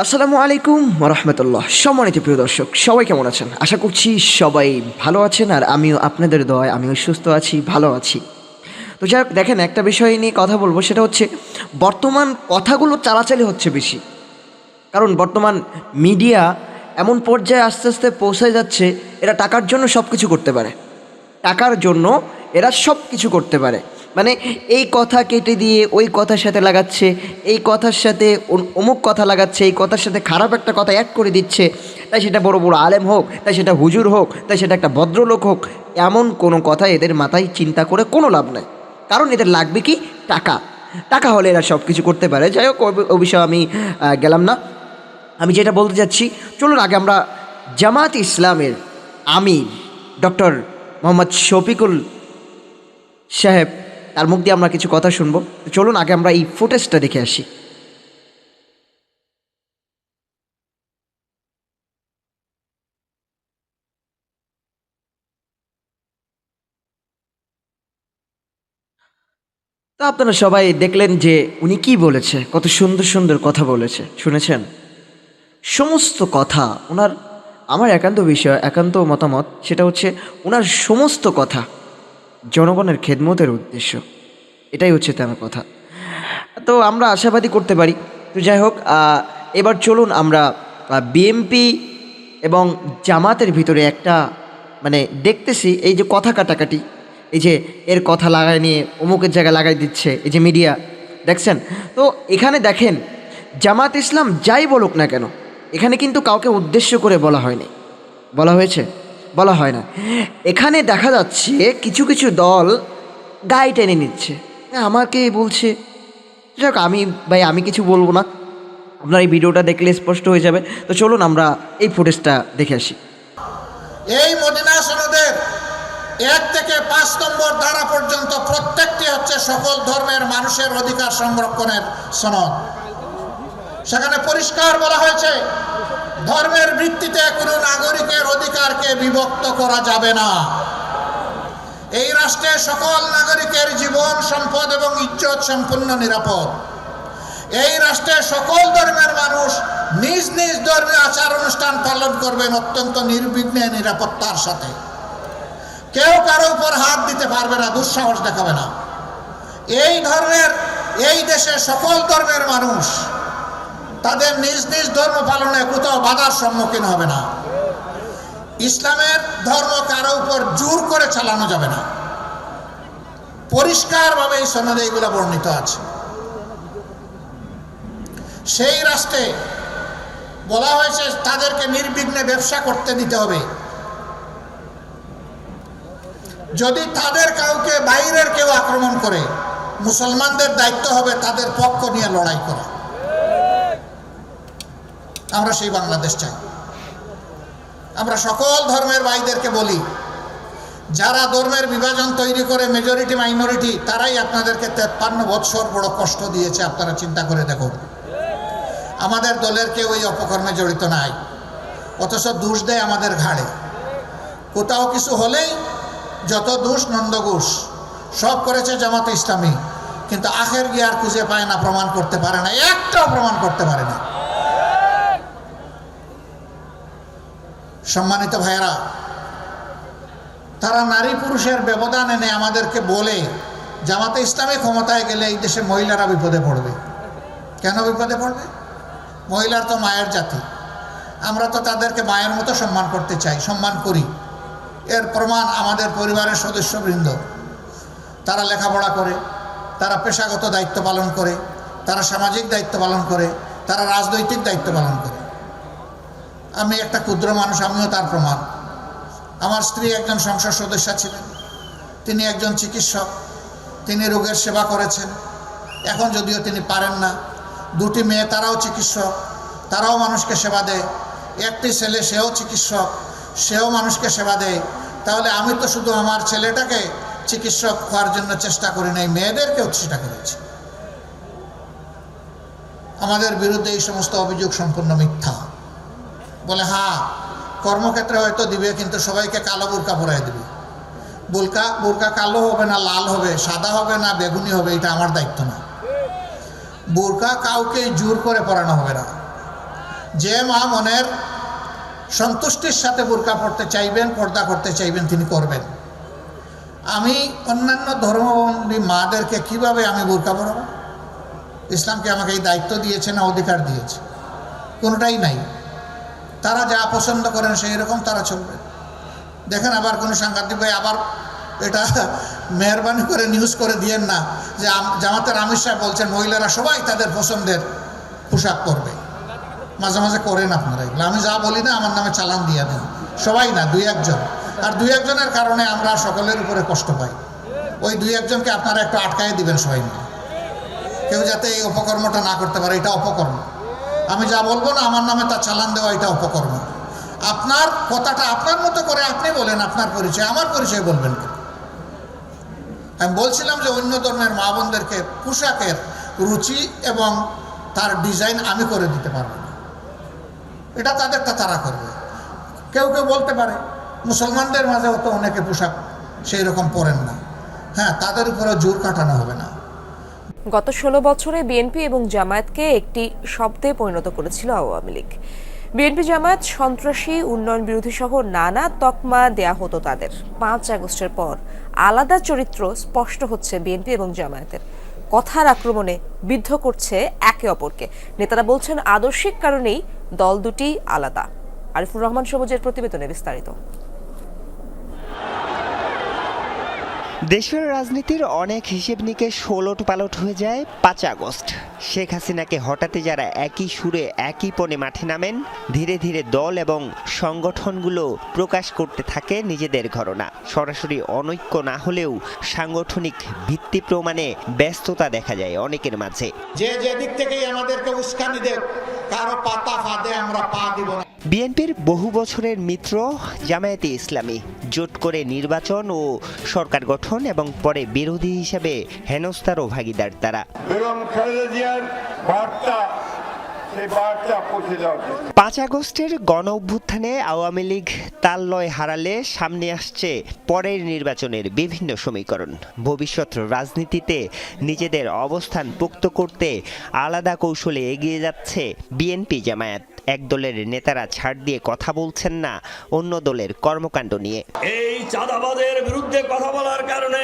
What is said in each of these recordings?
আসসালামু আলাইকুম রহমতুল্লাহ। সম্মানিত প্রিয় দর্শক, সবাই কেমন আছেন? আশা করছি সবাই ভালো আছেন, আর আমিও আপনাদের দোয়ায় আমিও সুস্থ আছি, ভালো আছি। তো যাই হোক, দেখেন, একটা বিষয় নিয়ে কথা বলবো, সেটা হচ্ছে বর্তমান কথাগুলো চালাচালি হচ্ছে বেশি। কারণ বর্তমান মিডিয়া এমন পর্যায়ে আস্তে আস্তে পৌঁছে যাচ্ছে, এরা টাকার জন্য সব কিছু করতে পারে। টাকার জন্য এরা সব কিছু করতে পারে। মানে এই কথা কেটে দিয়ে ওই কথার সাথে লাগাচ্ছে, এই কথার সাথে অমুক কথা লাগাচ্ছে, এই কথার সাথে খারাপ একটা কথা অ্যাড করে দিচ্ছে। তাই সেটা বড় বড় আলেম হোক, তাই সেটা হুজুর হোক, তাই সেটা একটা ভদ্রলোক হোক, এমন কোনো কথা এদের মাথায় চিন্তা করে কোনো লাভ নাই। কারণ এদের লাগবে কি? টাকা। টাকা হলে এরা সব কিছু করতে পারে। যাই হোক, ওই বিষয়ে আমি গেলাম না। আমি যেটা বলতে চাচ্ছি, চলুন আগে আমরা জামাত ইসলামের আমির ডক্টর মোহাম্মদ শফিকুল সাহেব, তার মুখ দিয়ে আমরা কিছু কথা শুনবো। তো চলুন আগে আমরা এই ফুটেজটা দেখে আসি। তো আপনারা সবাই দেখলেন যে উনি কি বলেছে, কত সুন্দর সুন্দর কথা বলেছে, শুনেছেন? সমস্ত কথা ওনার, আমার একান্ত বিষয়, একান্ত মতামত, সেটা হচ্ছে ওনার সমস্ত কথা জনগণের খেদমতের উদ্দেশ্য। এটাই হচ্ছে তার কথা। তো আমরা আশাবাদী করতে পারি। তো যাই হোক, এবার চলুন আমরা বিএমপি এবং জামাতের ভিতরে একটা, মানে দেখতেছি এই যে কথা কাটাকাটি, এই যে এর কথা লাগায় নিয়ে অমুকের জায়গায় লাগাই দিচ্ছে এই যে মিডিয়া, দেখছেন? তো এখানে দেখেন, জামাত ইসলাম যাই বলুক না কেন, এখানে কিন্তু কাউকে উদ্দেশ্য করে বলা হয়নি। বলা হয়েছে? বলা হয় না। এখানে দেখা যাচ্ছে কিছু কিছু দল গায়ে টেনে নিচ্ছে, আমাকে বলছে। যাক, আমি কিছু বলবো না, আপনার এই ভিডিওটা দেখলে স্পষ্ট হয়ে যাবে। তো চলুন আমরা এই ফুটেজটা দেখে আসি। এই মদিনা সনদের 1 থেকে 5 নম্বর ধারা পর্যন্ত প্রত্যেকটি হচ্ছে সকল ধর্মের মানুষের অধিকার সংরক্ষণের সনদ। সেখানে পরিষ্কার বলা হয়েছে, ধর্মের ভিত্তিতে কোনো নাগরিকের অধিকারকে বিভক্ত করা যাবে না। এই রাষ্ট্রে সকল নাগরিকের জীবন, সম্পদ এবং ইজ্জত সম্পূর্ণ নিরাপদ। এই রাষ্ট্রের সকল ধর্মের মানুষ নিজ নিজ ধর্মীয় আচার অনুষ্ঠান পালন করবেন অত্যন্ত নির্বিঘ্নে, নিরাপত্তার সাথে। কেউ কারো উপর হাত দিতে পারবে না, দুঃসাহস দেখাবে না। এই দেশের সকল ধর্মের মানুষ তাদের নিজ নিজ ধর্ম পালনে কোথাও বাধার সম্মুখীন হবে না। ইসলামের ধর্ম কারো উপর জোর করে চালানো যাবে না। পরিষ্কারভাবে এই সনদে এগুলো বর্ণিত আছে। সেই রাষ্ট্রে বলা হয়েছে তাদেরকে নির্বিঘ্নে ব্যবসা করতে দিতে হবে। যদি তাদের কাউকে বাইরের কেউ আক্রমণ করে, মুসলমানদের দায়িত্ব হবে তাদের পক্ষ নিয়ে লড়াই করা। আমরা সেই বাংলাদেশ চাই। আমরা সকল ধর্মের ভাইদেরকে বলি, যারা ধর্মের বিভাজন তৈরি করে মেজরিটি মাইনরিটি, তারাই আপনাদেরকে 53 বৎসর বড় কষ্ট দিয়েছে। আপনারা চিন্তা করে দেখুন, আমাদের দলের কেউ এই অপকর্মে জড়িত নাই, অথচ দোষ দেয় আমাদের ঘাড়ে। কোথাও কিছু হলেই যত দোষ নন্দঘোষ, সব করেছে জামাতে ইসলামী, কিন্তু আখের গিয়ে আর খুঁজে পায় না, প্রমাণ করতে পারে না, একটাও প্রমাণ করতে পারে না। সম্মানিত ভাইয়েরা, তারা নারী পুরুষের ব্যবধান এনে আমাদেরকে বলে জামাতে ইসলামী ক্ষমতায় গেলে এই দেশে মহিলারা বিপদে পড়বে। কেন বিপদে পড়বে? মহিলার তো মায়ের জাতি, আমরা তো তাদেরকে মায়ের মতো সম্মান করতে চাই, সম্মান করি। এর প্রমাণ আমাদের পরিবারের সদস্যবৃন্দ, তারা লেখাপড়া করে, তারা পেশাগত দায়িত্ব পালন করে, তারা সামাজিক দায়িত্ব পালন করে, তারা রাজনৈতিক দায়িত্ব পালন করে। আমি একটা ক্ষুদ্র মানুষ, আমিও তার প্রমাণ। আমার স্ত্রী একজন সংসদ সদস্য ছিলেন, তিনি একজন চিকিৎসক, তিনি রোগের সেবা করেছেন। এখন যদিও তিনি পারেন না, 2টি মেয়ে, তারাও চিকিৎসক, তারাও মানুষকে সেবা দেয়। একটি ছেলে, সেও চিকিৎসক, সেও মানুষকে সেবা দেয়। তাহলে আমি তো শুধু আমার ছেলেটাকে চিকিৎসক হওয়ার জন্য চেষ্টা করি নাই, মেয়েদেরকেও চেষ্টা করেছি। আমাদের বিরুদ্ধে এই সমস্ত অভিযোগ সম্পূর্ণ মিথ্যা। বলে হ্যাঁ, কর্মক্ষেত্রে হয়তো দিবে, কিন্তু সবাইকে কালো বোরকা পরাই দিবে। বোরকা কালো হবে না লাল হবে, সাদা হবে না বেগুনি হবে, এটা আমার দায়িত্ব না। বোরকা কাউকে জোর করে পরানো হবে না। যে মা মনের সন্তুষ্টির সাথে বোরকা পড়তে চাইবেন, পর্দা করতে চাইবেন, তিনি করবেন। আমি অন্যান্য ধর্মাবলম্বী মাদেরকে কিভাবে আমি বোরকা পরাবো? ইসলামকে আমাকে এই দায়িত্ব দিয়েছে না অধিকার দিয়েছে? কোনোটাই নাই। তারা যা পছন্দ করেন সেই রকম তারা চলবে। দেখেন আবার কোনো সাংবাদিক ভাই আবার এটা মেহরবানি করে নিউজ করে দিয়েন না যে জামাতের আমির সাহেব বলছেন মহিলারা সবাই তাদের পছন্দের পোশাক পরবে। মাঝে মাঝে করেন আপনারা এগুলো। আমি যা বলি না আমার নামে চালান দিয়ে দেন। সবাই না, দুই একজন। আর দুই একজনের কারণে আমরা সকলের উপরে কষ্ট পাই। ওই দুই একজনকে আপনারা একটু আটকায় দিবেন সবাই মিলে, কেউ যাতে এই অপকর্মটা না করতে পারে। এটা অপকর্ম। আমি যা বলবো না আমার নামে তা চালান দেওয়া, এটা অপকর্ম। আপনার কথাটা আপনার মতো করে আপনি বলেন, আপনার পরিচয়, আমার পরিচয় বলবেন কেন? আমি বলছিলাম যে অন্য ধর্মের মা বোনদেরকে পোশাকের রুচি এবং তার ডিজাইন আমি করে দিতে পারবো না, এটা তাদেরটা তারা করবে। কেউ কেউ বলতে পারে মুসলমানদের মাঝেও তো অনেকে পোশাক সেই রকম পরেন না, হ্যাঁ, তাদের উপরে জোর কাটানো হবে না। গত 16 বছরে বিএনপি এবং জামায়াতকে একটি শব্দে পরিণত করেছিল আওয়ামী লীগ। বিএনপি জামায়াত সন্ত্রাসী, উন্নয়ন বিরোধী সহ নানা তকমা দেয়া হতো তাদের। 5 আগস্টের পর আলাদা চরিত্র স্পষ্ট হচ্ছে বিএনপি এবং জামায়াতের। কথার আক্রমণে বিদ্ধ করছে একে অপরকে। নেতারা বলছেন আদর্শিক কারণেই দল দুটি আলাদা। আরিফুর রহমান সবুজের প্রতিবেদনে বিস্তারিত। দেশের রাজনীতির অনেক হিসেব নিকেশ ওলট পালট হয়ে যায় 5 আগস্ট। শেখ হাসিনাকে হঠাতে যারা একই সুরে একই পণে মাঠে নামেন, ধীরে ধীরে দল এবং সংগঠনগুলো প্রকাশ করতে থাকে নিজেদের ঘটনা। সরাসরি অনৈক্য না হলেও সাংগঠনিক ভিত্তি প্রমাণে ব্যস্ততা দেখা যায় অনেকের মাঝে। যে দিক থেকেই আমাদেরকে উস্কানি দেব, কারো পাতা ফাঁদে আমরা পা দিব না। বিএনপির বহু বছরের মিত্র জামায়াতে ইসলামী জোট করে নির্বাচন ও সরকার গঠন এবং পরে বিরোধী হিসেবে হেনস্থারও ভাগিদার তারা। 5 আগস্টের গণ অভ্যুত্থানে আওয়ামী লীগ তাল-লয় হারালে সামনে আসছে পরের নির্বাচনের বিভিন্ন সমীকরণ। ভবিষ্যৎ রাজনীতিতে নিজেদের অবস্থান পোক্ত করতে আলাদা কৌশলে এগিয়ে যাচ্ছে বিএনপি জামায়াত। এক দলের নেতারা ছাড় দিয়ে কথা বলছেন না অন্য দলের কর্মকাণ্ড নিয়ে। এই চাঁদাবাদের বিরুদ্ধে কথা বলার কারণে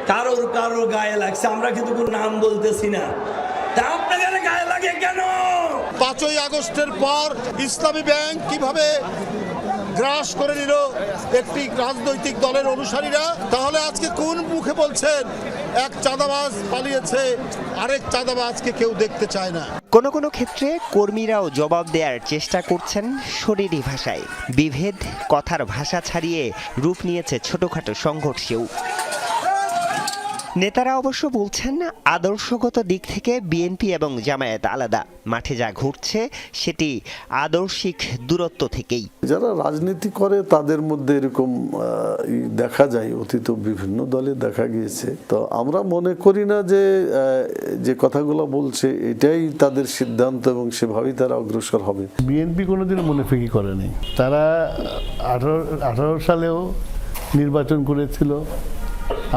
কারোর গায়ে লাগছে, আমরা কিন্তু কোনো নাম বলতেছি না। তা আপনাদের গায়ে লাগে কেন? 5ই আগস্টের পর ইসলামী ব্যাংক কিভাবে গ্রাস করে নিল একটি রাজনৈতিক দলের অনুসারীরা, তাহলে আজকে কোন মুখে বলছেন এক চাঁদাবাজ পালিয়েছে, আরেক চাঁদাবাজকে কেউ দেখতে চায় না? কোনো কোনো ক্ষেত্রে কর্মীরাও জবাব দেওয়ার চেষ্টা করছেন শরীরী ভাষায়। বিভেদ কথার ভাষা ছাড়িয়ে রূপ নিয়েছে ছোটখাটো সংঘর্ষেও। নেতারা অবশ্য বলছেন আদর্শগত দিক থেকে বিএনপি এবং জামায়াত আলাদা। মাঠে যা ঘটছে সেটি আদর্শিক দূরত্ব থেকেই। যারা রাজনীতি করে তাদের মধ্যে এরকম দেখা যায়, অতীত বিভিন্ন দলে দেখা গিয়েছে। তো আমরা মনে করি না যে কথাগুলো বলছে এটাই তাদের সিদ্ধান্ত এবং সেভাবেই তারা অগ্রসর হবে। বিএনপি কোনোদিন মুনাফিকি করেনি। তারা 18 সালেও নির্বাচন করেছিল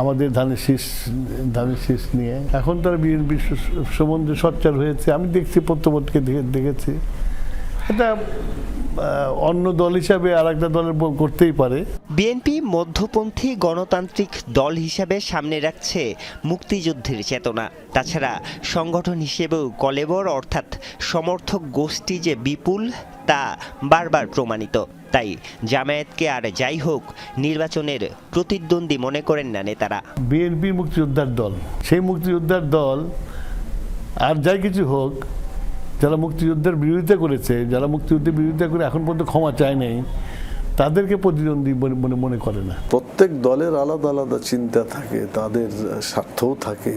আমাদের ধানের শীষ নিয়ে। এখন তারা বিএনপি সম্বন্ধে সোচ্চার হয়েছে। আমি দেখছি প্রত্যেককে দেখেছি। এটা অন্য দল হিসাবে আর একটা দলের করতেই পারে। বিএনপি মধ্যপন্থী গণতান্ত্রিক দল হিসাবে সামনে রাখছে মুক্তিযুদ্ধের চেতনা। তাছাড়া সংগঠন হিসেবেও কলেবর অর্থাৎ সমর্থক গোষ্ঠী যে বিপুল তা বারবার প্রমাণিত। তাই জামায়াতকে আর যাই হোক নির্বাচনের প্রতিদ্বন্দ্বী মনে করেন না নেতারা। বিএনপি মুক্তিযোদ্ধার দল, সেই মুক্তিযোদ্ধার দল আর যাই কিছু হোক, যারা মুক্তিযুদ্ধের বিরোধিতা করেছে, যারা মুক্তিযুদ্ধের বিরোধিতা করে এখন পর্যন্ত ক্ষমা চায় নাই, তাদেরকে প্রতিদ্বন্দ্বী মনে করে না। প্রত্যেক দলের আলাদা আলাদা চিন্তা থাকে, তাদের স্বার্থও থাকে।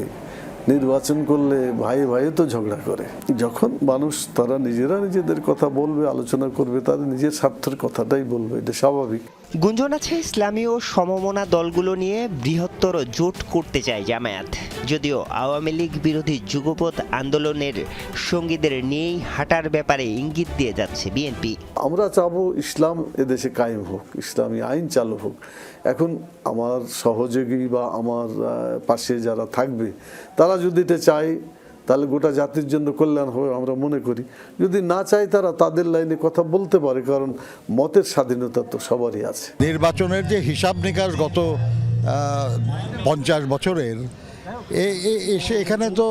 নির্বাচন করলে ভাই ভাই তো ঝগড়া করে। যখন মানুষ তারা নিজেরা নিজেদের কথা বলবে, আলোচনা করবে, তাদের নিজের স্বার্থের কথাটাই বলবে, এটা স্বাভাবিক। গুঞ্জন আছে ইসলামী ও সমমনা দলগুলো নিয়ে বৃহত্তর জোট করতে চায় জামায়াত। যদিও আওয়ামী লীগ বিরোধী যুগপৎ আন্দোলনের সঙ্গীদের নিয়েই হাঁটার ব্যাপারে ইঙ্গিত দিয়ে যাচ্ছে বিএনপি। আমরা চাবো ইসলাম এদেশে কায়েম হোক, ইসলামী আইন চালু হোক। এখন আমার সহযোগী বা আমার পাশে যারা থাকবে তারা যদি এটা চায়, তাহলে গোটা জাতির জন্য কল্যাণ হবে আমরা মনে করি। যদি না চায় তারা তাদের লাইনে কথা বলতে পারে, কারণ মতের স্বাধীনতা তো সবারই আছে। নির্বাচনের যে হিসাব নিকাশ গত 50 বছরের, এসে এখানে তো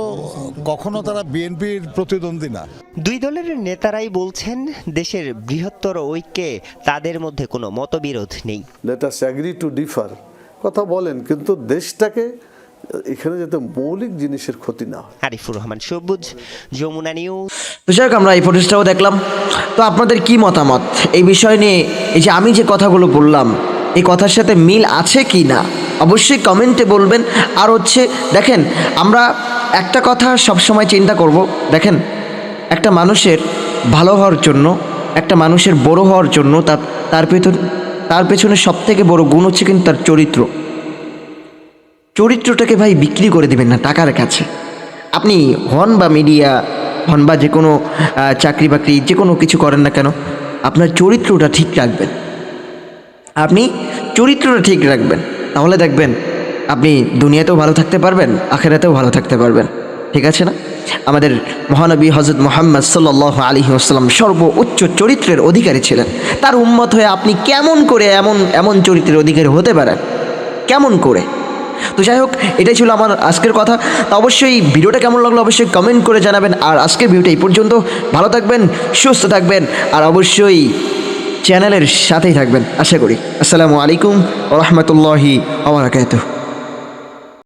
কখনো তারা বিএনপির প্রতিদ্বন্দ্বী না। দুই দলের নেতারাই বলছেন দেশের বৃহত্তর ঐক্যে তাদের মধ্যে কোনো মতবিরোধ নেই। Let us agree to differ কথা বলেন, কিন্তু দেশটাকে এখানে যাতে মৌলিক জিনিসের ক্ষতি না হয়। আরিফুর রহমান সবুজ, যমুনা নিউজ। তো যাই হোক, আমরা এই ফুটেজটাও দেখলাম। তো আপনাদের কি মতামত এই বিষয় নিয়ে? এই যে আমি যে কথাগুলো বললাম, এই কথার সাথে মিল আছে কি না অবশ্যই কমেন্টে বলবেন। আর হচ্ছে দেখেন, আমরা একটা কথা সবসময় চিন্তা করব, দেখেন একটা মানুষের ভালো হওয়ার জন্য, একটা মানুষের বড় হওয়ার জন্য তার পেছনে সবথেকে বড় গুণ হচ্ছে কিন্তু তার চরিত্রটাকে ভাই বিক্রি করে দিবেন না টাকার কাছে। আপনি হন বা মিডিয়া হন বা যে কোনো চাকরি বাকরি যে কোনো কিছু করেন না কেন, আপনার চরিত্রটা ঠিক রাখবেন। আপনি চরিত্রটা ঠিক রাখবেন, তাহলে দেখবেন আপনি দুনিয়াতেও ভালো থাকতে পারবেন, আখিরাতেও ভালো থাকতে পারবেন। ঠিক আছে না? আমাদের মহানবী হযরত মুহাম্মদ সাল্লাল্লাহু আলাইহি ওয়াসাল্লাম সর্বোচ্চ চরিত্রের অধিকারী ছিলেন। তার উম্মত হয়ে আপনি কেমন করে এমন চরিত্রের অধিকারী হতে পারেন? কেমন করে? তো যাই হোক, এটাই ছিল আমার আজকের কথা। তো অবশ্যই ভিডিওটা কেমন লাগলো অবশ্যই কমেন্ট করে জানাবেন। আর আজকের ভিডিওটা এই পর্যন্ত। ভালো থাকবেন, সুস্থ থাকবেন, আর অবশ্যই চ্যানেলের সাথেই থাকবেন আশা করি। আসসালামু আলাইকুম ওয়া রাহমাতুল্লাহি ওয়া বারাকাতুহু।